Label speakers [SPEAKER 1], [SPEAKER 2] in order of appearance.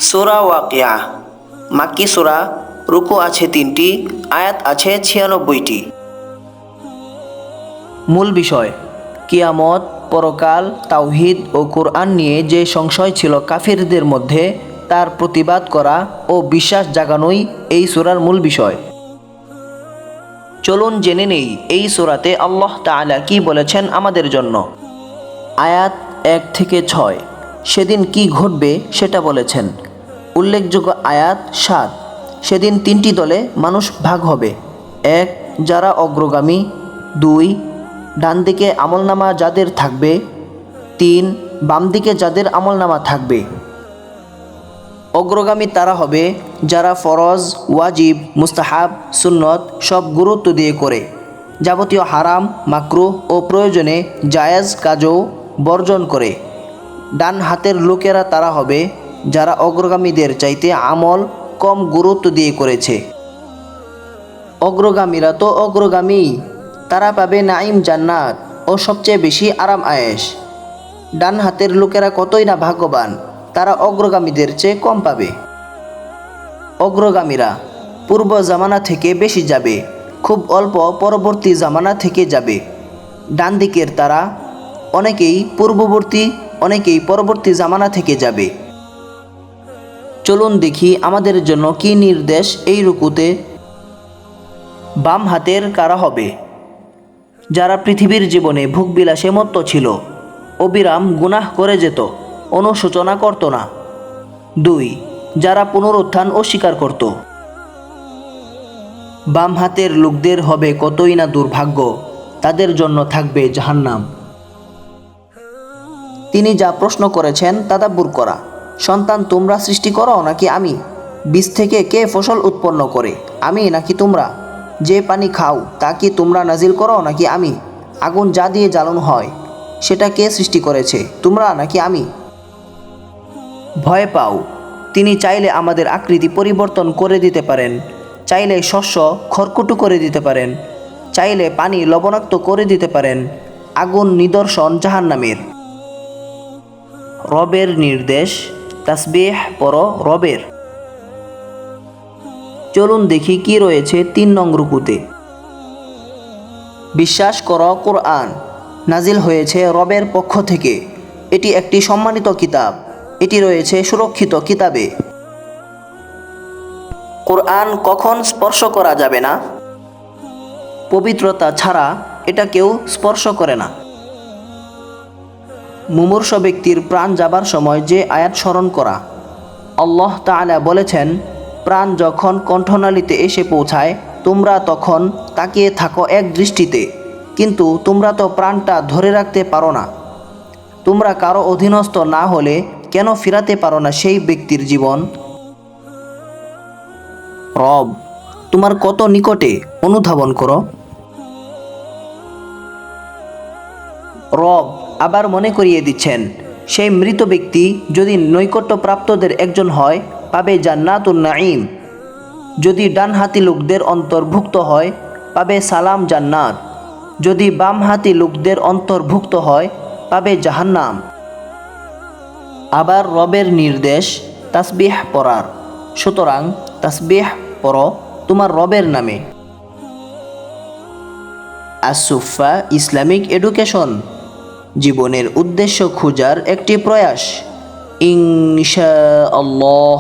[SPEAKER 1] সূরা ওয়াকিয়া মাক্কি সূরা, রুকু আছে 3টি, আয়াত আছে 96টি। মূল বিষয় কিয়ামত, পরকাল, তাওহীদ ও কোরআন নিয়ে যে সংশয় ছিল কাফিরদের মধ্যে তার প্রতিবাদ করা ও বিশ্বাস জাগানোই এই সূরার মূল বিষয়। চলুন জেনে নেই এই সূরাতে আল্লাহ তাআলা কি বলেছেন আমাদের জন্য। আয়াত 1 থেকে 6 সেদিন কি ঘটবে সেটা বলেছেন। উল্লেখযোগ্য আয়াত 7 সেদিন 3টি দলে মানুষ ভাগ হবে। 1 যারা অগ্রগামী, 2 ডান দিকে আমলনামা যাদের থাকবে, 3 বাম দিকে যাদের আমলনামা থাকবে। অগ্রগামী তারা হবে যারা ফরজ, ওয়াজিব, মুস্তাহাব, সুন্নত সব গুরুত্ব দিয়ে করে, যাবতীয় হারাম, মাকরুহ ও প্রয়োজনে জায়েজ কাজও বর্জন করে। ডান হাতের লোকেরা তারা হবে যারা অগ্রগামীদের চাইতে আমল কম গুরুত্ব দিয়ে করেছে। অগ্রগামীরা তো অগ্রগামী, তারা পাবে নাঈম জান্নাত ও সবচেয়ে বেশি আরাম আয়েশ। ডান হাতের লোকেরা কতই না ভাগ্যবান, তারা অগ্রগামীদের চেয়ে কম পাবে। অগ্রগামীরা পূর্ব জামানা থেকে বেশি যাবে, খুব অল্প পরবর্তী জামানা থেকে যাবে। ডান দিকের তারা অনেকেই পূর্ববর্তী, অনেকেই পরবর্তী জামানা থেকে যাবে। চলুন দেখি আমাদের জন্য কি নির্দেশ এই রুকুতে। বাম হাতের কারা হবে? যারা পৃথিবীর জীবনে ভোগবিলাসে মত্ত ছিল, অবিরাম গুনাহ করে যেত, অনুশোচনা করত না। 2 যারা পুনরুত্থান অস্বীকার করত। বাম হাতের লোকদের হবে কতই না দুর্ভাগ্য, তাদের জন্য থাকবে জাহান্নাম। তিনি যা প্রশ্ন করেছেন তাদাব্বুর করা। সন্তান তোমরা সৃষ্টি করো নাকি আমি? বীজ থেকে কে ফসল উৎপন্ন করে, আমি নাকি তোমরা? যে পানি খাও তা কি তোমরা নাজিল করো নাকি আমি? আগুন যা দিয়ে জ্বালানো হয় সেটা কে সৃষ্টি করেছে, তোমরা নাকি আমি? ভয় পাও, তিনি চাইলে আমাদের আকৃতি পরিবর্তন করে দিতে পারেন, চাইলে শস্য খড়কুটো করে দিতে পারেন, চাইলে পানি লবণাক্ত করে দিতে পারেন। আগুন নিদর্শন জাহান্নামের। রবের নির্দেশ, তাসবিহ পড়ো রবের। চলুন দেখি কি রয়েছে 3 নং রুকুতে। বিশ্বাস করো কোরআন নাজিল হয়েছে রবের পক্ষ থেকে, এটি একটি সম্মানিত কিতাব, এটি রয়েছে সুরক্ষিত কিতাবে। কোরআন কখন স্পর্শ করা যাবে না? পবিত্রতা ছাড়া এটা কেউ স্পর্শ করে না। মুমূর্ষ ব্যক্তির প্রাণ যাবার সময় যে আয়াত স্মরণ করা। আল্লাহ তাআলা বলেছেন, প্রাণ যখন কণ্ঠনালীতে এসে পৌঁছায় তোমরা তখন তাকিয়ে থাকো এক দৃষ্টিতে, কিন্তু তোমরা তো প্রাণটা ধরে রাখতে পারো না। তোমরা কারো অধীনস্থ না হলে কেন ফিরাতে পারো না সেই ব্যক্তির জীবন? রব তোমার কত নিকটে অনুধাবন করো। রব আবার মনে করিয়ে দিচ্ছেন, সেই মৃত ব্যক্তি যদি নৈকট্যপ্রাপ্তদের একজন হয় পাবে জান্নাতুন নাঈম, যদি ডানহাতি লোকদের অন্তর্ভুক্ত হয় পাবে সালাম জান্নাত, যদি বামহাতি লোকদের অন্তর্ভুক্ত হয় পাবে জাহান্নাম। আবার রবের নির্দেশ তাসবিহ পড়ার, সুতরাং তাসবিহ পড়ো তোমার রবের নামে। আসুফা ইসলামিক এডুকেশন জীবনের উদ্দেশ্য খোঁজার একটি প্রয়াস। ইনশাআল্লাহ।